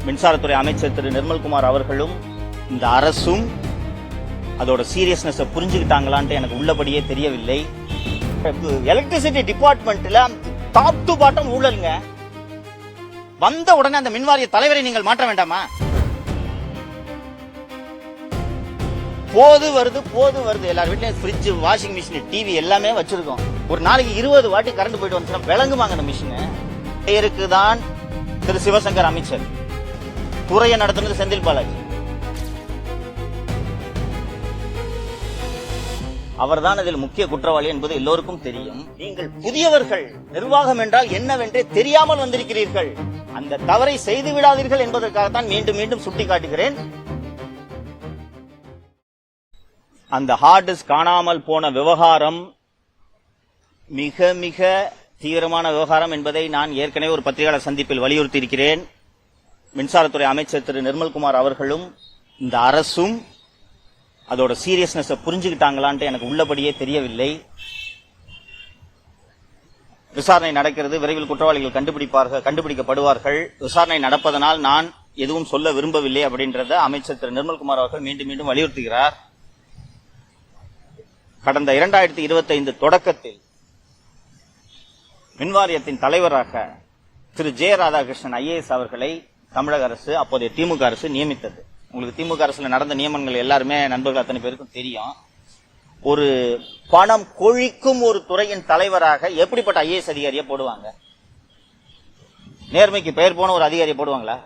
மின்சாரத்துறை அமைச்சர் திரு நிர்மல்குமார் அவர்களும் இந்த அரசும் அதோட சீரியஸ்னஸ் புரிஞ்சுக்கிட்டாங்களான்ட்டு எனக்கு உள்ளபடியே தெரியவில்லை. எலக்ட்ரிசிட்டி டிபார்ட்மெண்ட்ல டாப் டு பாட்டம் ஊழலுங்க. வந்த உடனே அந்த மின்வாரிய தலைவரை நீங்கள் மாற்ற வேண்டாமா? போது வருது. எல்லார் வீட்லயும் ஃப்ரிட்ஜ், வாஷிங் மிஷின், டிவி எல்லாமே வச்சிருக்கோம். ஒரு நாளைக்கு 20 வாட்டி கரண்ட் போயிட்டு வந்துச்சுன்னா விளங்குவாங்க அந்த மிஷின். பெயருக்கு தான் திரு சிவசங்கர் அமைச்சர், துறையை நடத்துனது செந்தில் பாலாஜி. அவர்தான் அதில் முக்கிய குற்றவாளி என்பது எல்லோருக்கும் தெரியும். நீங்கள் புதியவர்கள், நிர்வாகம் என்றால் என்னவென்றே தெரியாமல் வந்திருக்கிறீர்கள். அந்த தவறை செய்து விடாதீர்கள் என்பதற்காகத்தான் மீண்டும் மீண்டும் சுட்டிக்காட்டுகிறேன். அந்த ஹார்ட் டிஸ்க் காணாமல் போன விவகாரம் மிக மிக தீவிரமான விவகாரம் என்பதை நான் ஏற்கனவே ஒரு பத்திரிகையாளர் சந்திப்பில் வலியுறுத்தி இருக்கிறேன். மின்சாரத்துறை அமைச்சர் திரு நிர்மல்குமார் அவர்களும் இந்த அரசும் அதோட சீரியஸ்னஸ் புரிஞ்சுக்கிட்டாங்களான்ட்டு எனக்கு உள்ளபடியே தெரியவில்லை. விசாரணை நடக்கிறது, விரைவில் குற்றவாளிகள் கண்டுபிடிக்கப்படுவார்கள். விசாரணை நடப்பதனால் நான் எதுவும் சொல்ல விரும்பவில்லை அப்படின்றத அமைச்சர் திரு நிர்மல்குமார் அவர்கள் மீண்டும் மீண்டும் வலியுறுத்துகிறார். கடந்த 2025 தொடக்கத்தில் மின்வாரியத்தின் தலைவராக திரு ஜே ராதாகிருஷ்ணன் IAS அவர்களை தமிழக அரசு, அப்போதைய திமுக அரசு நியமித்தது. உங்களுக்கு திமுக அரசுல நடந்த நியமனங்கள் எல்லாருமே நண்பர்கள் அத்தனை பேருக்கும் தெரியும். ஒரு பணம் கொழிக்கும் ஒரு துறையின் தலைவராக எப்படிப்பட்ட IAS அதிகாரியை போடுவாங்க? நேர்மைக்கு பெயர் போன ஒரு அதிகாரியை போடுவாங்களா?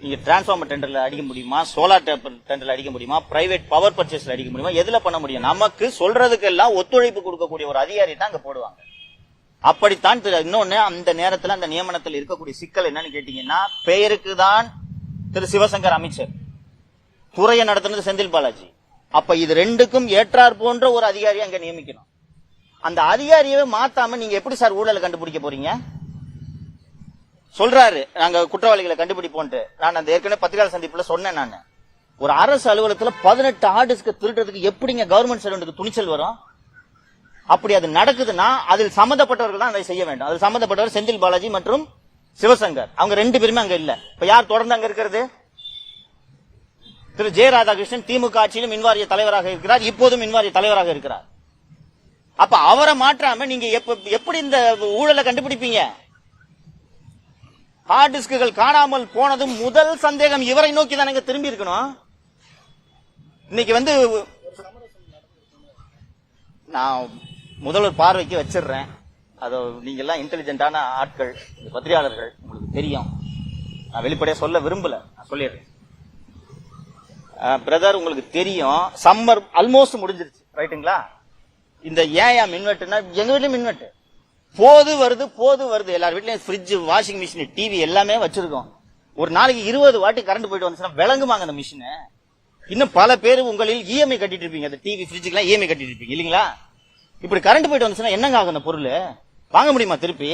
நீங்க டிரான்ஸ்பார்மர் டெண்டர்ல அடிக்க முடியுமா? சோலார் டெண்டர்ல அடிக்க முடியுமா? பிரைவேட் பவர் பர்ச்சேஸ்ல அடிக்க முடியுமா? எதுல பண்ண முடியும்? நமக்கு சொல்றதுக்கு எல்லாம் ஒத்துழைப்பு கொடுக்கக்கூடிய ஒரு அதிகாரி தான் அங்க போடுவாங்க. அப்படித்தான். இன்னொன்னு, அந்த நேரத்தில் அந்த நியமனத்தில் இருக்கக்கூடிய சிக்கல் என்னன்னு கேட்டீங்கன்னா, பெயருக்கு தான் திரு சிவசங்கர் அமைச்சர், துறையை நடத்துனது செந்தில் பாலாஜி. அப்ப இது ரெண்டுக்கும் ஏற்றார் போன்ற ஒரு அதிகாரியை அங்க நியமிக்கணும். அந்த அதிகாரியவே மாத்தாம நீங்க எப்படி சார் ஊழலை கண்டுபிடிக்க போறீங்க? சொல்றாரு நாங்க குற்றவாளிகளை கண்டுபிடிப்போன்ட்டு. நான் அந்த ஏற்கனவே பத்திரிகையாளர் சந்திப்புல சொன்னேன். நான் ஒரு அரசு அலுவலகத்துல 18 ஆர்டிஸ்க்கு திருடுறதுக்கு எப்படிங்க கவர்மெண்ட் சர்வெண்ட்டுக்கு துணிச்சல் வரும்? அப்படி அது நடக்குதுன்னா அதில் சம்பந்தப்பட்டவர்கள் தான் அதை செய்ய வேண்டும். அதில் சம்பந்தப்பட்டவர் செந்தில் பாலாஜி மற்றும் சிவசங்கர், அவங்க 2 பேருமே அங்க இல்ல. இப்ப யார் தொடர்ந்து அங்க இருக்கிறது? திரு ஜே ராதாகிருஷ்ணன் திமுக ஆட்சியிலும் மின்வாரிய தலைவராக இருக்கிறார், இப்போதும் மின்வாரிய தலைவராக இருக்கிறார். அப்ப அவரை மாற்றாம நீங்க எப்படி இந்த ஊழலை கண்டுபிடிப்பீங்க? ஹார்ட் டிஸ்குகள் காணாமல் போனதும் முதல் சந்தேகம் இவரை நோக்கி தானே திரும்பி இருக்கணும். இன்னைக்கு நான் முதல்வர் பார்வைக்கு வச்சிடுறேன். அதோ நீங்க எல்லாம் இன்டெலிஜென்டான ஆட்கள், பத்திரிகையாளர்கள், உங்களுக்கு தெரியும். நான் வெளிப்படையா சொல்ல விரும்பல, நான் சொல்லிடுறேன். பிரதர், உங்களுக்கு தெரியும், சம்மர் ஆல்மோஸ்ட் முடிஞ்சிருச்சு, ரைட்டுங்களா? இந்த ஏன் மின்வெட்டுனா, எங்க வீட்லயும் மின்வெட்டு போது வருது. எல்லார் வீட்லயும் ஃப்ரிட்ஜ், வாஷிங் மிஷின், டிவி எல்லாமே வச்சிருக்கோம். ஒரு நாளைக்கு 20 வாட்டி கரண்ட் போயிட்டு வந்துச்சுன்னா விளங்குவாங்க அந்த மிஷின். இன்னும் பல பேர் உங்களில் EMI கட்டிட்டு இருப்பீங்க. அந்த டிவி, ஃப்ரிட்ஜுக்கு EMI கட்டிட்டு இருப்பீங்க இல்லீங்களா? இப்படி கரண்ட் போயிட்டு வந்துச்சுன்னா என்னங்க ஆகும்? அந்த பொருள் வாங்க முடியுமா திருப்பி?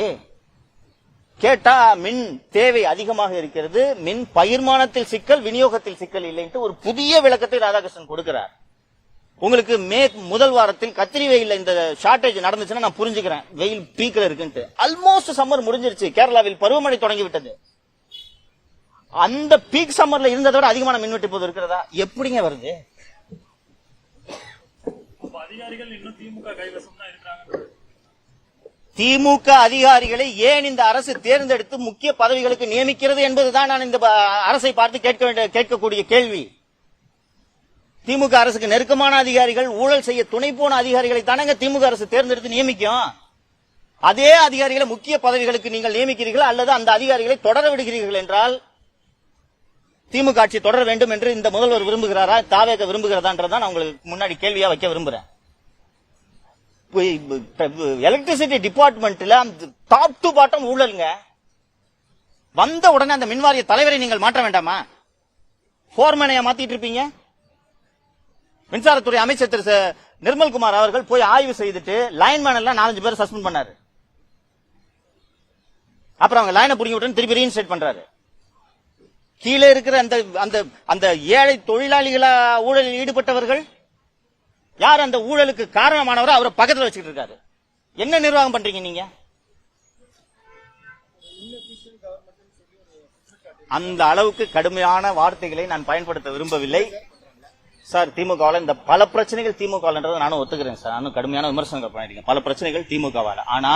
கேட்டா மின் தேவை அதிகமாக இருக்கிறது, மின் பகிர்மானத்தில் சிக்கல், விநியோகத்தில் சிக்கல் இல்லைன்ட்டு ஒரு புதிய விளக்கத்தை ராதாகிருஷ்ணன் கொடுக்கிறார். உங்களுக்கு மே முதல் வாரத்தில் கத்திரி வெயில்ல இந்த ஷார்டேஜ் நடந்துச்சுன்னா நான் புரிஞ்சுக்கிறேன், வெயில் பீக்ல இருக்குன்ட்டு. ஆல்மோஸ்ட் சம்மர் முடிஞ்சிருச்சு, கேரளாவில் பருவமழை தொடங்கி விட்டது. அந்த பீக் சம்மர்ல இருந்ததை விட அதிகமான மின்வெட்டு இப்போது இருக்கிறதா? எப்படிங்க வருது? திமுக அதிகாரிகளை ஏன் இந்த அரசு தேர்ந்தெடுத்து முக்கிய பதவிகளுக்கு நியமிக்கிறது என்பதுதான் நான் இந்த அரசை பார்த்து கேட்கக்கூடிய கேள்வி. திமுக அரசுக்கு நெருக்கமான அதிகாரிகள், ஊழல் செய்ய துணை போன அதிகாரிகளை தானங்க திமுக அரசு தேர்ந்தெடுத்து நியமிக்கும். அதே அதிகாரிகளை முக்கிய பதவிகளுக்கு நீங்கள் நியமிக்கிறீர்கள் அல்லது அந்த அதிகாரிகளை தொடர விடுகிறீர்கள் என்றால் திமுக ஆட்சி தொடர வேண்டும் என்று இந்த முதல்வர் விரும்புகிறாரா, தாவேக விரும்புகிறதான்றதான் நான் உங்களுக்கு முன்னாடி கேள்வியா வைக்க விரும்புறேன். எலக்ட்ரிசிட்டி டிபார்ட்மெண்ட்ல டாப் டு பாட்டம் ஊழலுங்க. வந்த உடனே அந்த மின்வாரிய தலைவரை நீங்கள் மாற்ற வேண்டாமா? போர்மேனையா மாத்திட்டு இருப்பீங்க? மின்சாரத்துறை அமைச்சர் திரு நிர்மல்குமார் அவர்கள் போய் ஆய்வு செய்துட்டு லைன்மேன் எல்லாம் 4-5 பேர் சஸ்பெண்ட் பண்ணாரு. அப்புறம் அவங்க லைனை புடிங்கி விட்டு திருப்பி ரீஇன்ஸ்டேட் பண்றாரு. கீழே இருக்கிற அந்த ஏழை தொழிலாளிகளா ஊழலில் ஈடுபட்டவர்கள் யார்? அந்த ஊழலுக்கு காரணமானவரை அவரை பக்கத்தில் வச்சுக்கிட்டு இருக்காரு. என்ன நிர்வாகம் பண்றீங்க நீங்க? அந்த அளவுக்கு கடுமையான வார்த்தைகளை நான் பயன்படுத்த விரும்பவில்லை சார். திமுகவால இந்த பல பிரச்சனைகள் திமுகன்றதை நானும் ஒத்துக்கிறேன் சார். நானும் கடுமையான விமர்சனங்கள் பண்ணிருக்கேன். பல பிரச்சனைகள் திமுகவால. ஆனா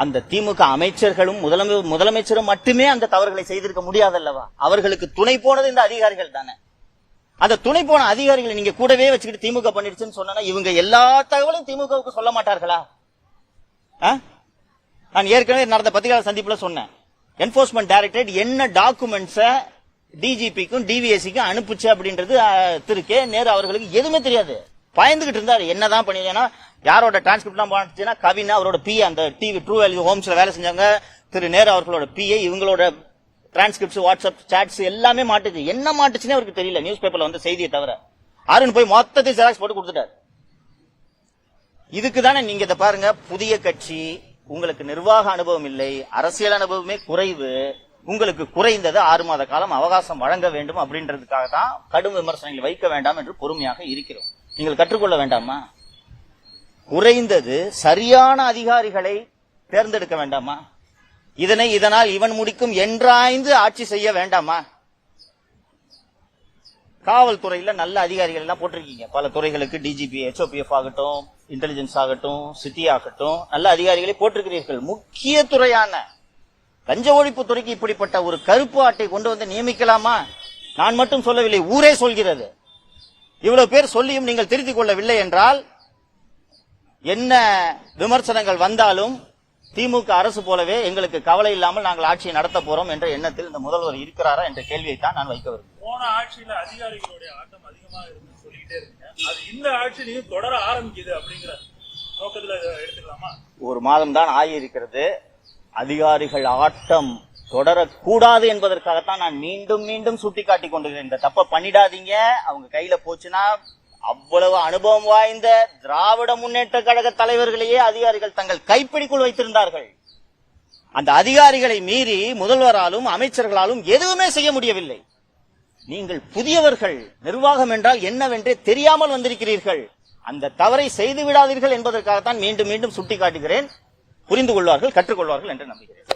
அந்த திமுக அமைச்சர்களும் முதலமைச்சரும் மட்டுமே அந்த தவறுகளை செய்திருக்க முடியாதல்லவா? அவர்களுக்கு துணை போனது இந்த அதிகாரிகள் தானே. அந்த துணை போன அதிகாரிகளை நீங்க கூடவே வச்சுக்கிட்டு திமுக பண்ணிருச்சுன்னு சொன்னா இவங்க எல்லா தகவலும் திமுகவுக்கு சொல்ல மாட்டார்களா? நான் ஏற்கனவே நடந்த பத்திரிகையாளர் சந்திப்புல சொன்னேன். என்போர்ஸ்மெண்ட் டைரக்டரேட் என்ன டாக்குமெண்ட்ஸ டிஜிபிக்கும் டிவிஎஸ்சிக்கும் அனுப்புச்சு அப்படின்றது திரு கே நேரு அவர்களுக்கு எதுவுமே தெரியாது. பயந்துகிட்டு இருந்தாரு. என்னதான் பண்ணினா யாரோட டிரான்ஸ்கிரிப்ட் போச்சுன்னா கவின் அவரோட பி அந்த டிவி ட்ரூ வேல்யூ ஹோம்ஸ்ல வேலை செஞ்சாங்க திரு நேரு அவர்களோட பிஏ இவங்களோட டிரான்ஸ்கிரிப்ட்ஸ் வாட்ஸ்அப் சாட்ஸ் எல்லாமே மாட்டுச்சு. என்ன மாட்டுச்சுன்னு அவருக்கு தெரியல. நியூஸ் பேப்பர்ல வந்து செய்தியை தவிர அருண் போய் மொத்தத்தை ஜெராக்ஸ் போட்டு கொடுத்துட்டாரு. இதுக்கு தானே நீங்க இதை பாருங்க. புதிய கட்சி, உங்களுக்கு நிர்வாக அனுபவம் இல்லை, அரசியல் அனுபவமே குறைவு, உங்களுக்கு குறைந்தது 6 மாத காலம் அவகாசம் வழங்க வேண்டும் அப்படின்றதுக்காக தான் கடும் விமர்சனங்களை வைக்க வேண்டாம் என்று பொறுமையாக இருக்கிறோம். நீங்கள் கற்றுக்கொள்ள வேண்டாமா? குறைந்தது சரியான அதிகாரிகளை தேர்ந்தெடுக்க வேண்டாமா? இதனால் இவன் முடிக்கும் என்றாய்ந்து ஆட்சி செய்ய வேண்டாமா? காவல்துறையில நல்ல அதிகாரிகள் எல்லாம் போட்டிருக்கீங்க. பல துறைகளுக்கு டிஜிபி, HOPF ஆகட்டும், இன்டெலிஜென்ஸ் ஆகட்டும், சிட்டி ஆகட்டும், நல்ல அதிகாரிகளை போட்டிருக்கிறீர்கள். முக்கிய துறையான லஞ்ச ஒழிப்பு துறைக்கு இப்படிப்பட்ட ஒரு கருப்பு அட்டை கொண்டு வந்து நியமிக்கலாமா? நான் மட்டும் சொல்லவில்லை, ஊரே சொல்கிறது. இவ்வளவு பேர் சொல்லியும் நீங்கள் திருத்திக் கொள்ளவில்லை என்றால் என்ன விமர்சனங்கள் வந்தாலும் திமுக அரசு போலவே எங்களுக்கு கவலை இல்லாமல் நாங்கள் ஆட்சியை நடத்த போறோம் என்ற எண்ணத்தில் இந்த முதல்வர் இருக்கிறாரா என்ற கேள்வியை தான் நான் வைக்க விரும்புகிறேன். போன ஆட்சியில அதிகாரிகளுடைய ஆட்டம் அதிகமா இருக்குன்னு சொல்லிக்கிட்டே இருக்கீங்க. அது இந்த ஆட்சியிலையும் தொடர ஆரம்பிக்குது அப்படிங்கிற நோக்கத்துல எடுத்துக்கலாமா? ஒரு மாதம் தான் ஆகியிருக்கிறது. அதிகாரிகள் ஆட்டம் தொடரக்கூடாது என்பதற்காகத்தான் நான் மீண்டும் மீண்டும் சுட்டிக்காட்டி கொண்டிருக்கிறேன். இந்த தப்ப பண்ணிடாதீங்க. அவங்க கையில போச்சுன்னா அவ்வளவு அனுபவம் வாய்ந்த திராவிட முன்னேற்ற கழக தலைவர்களையே அதிகாரிகள் தங்கள் கைப்பிடிக்குள் வைத்திருந்தார்கள். அந்த அதிகாரிகளை மீறி முதல்வராலும் அமைச்சர்களாலும் எதுவுமே செய்ய முடியவில்லை. நீங்கள் புதியவர்கள், நிர்வாகம் என்றால் என்னவென்றே தெரியாமல் வந்திருக்கிறீர்கள். அந்த தவறை செய்து விடாதீர்கள் என்பதற்காகத்தான் மீண்டும் மீண்டும் சுட்டிக்காட்டுகிறேன். புரிந்து கொள்வார்கள், கற்றுக்கொள்வார்கள் என்று நம்புகிறேன்.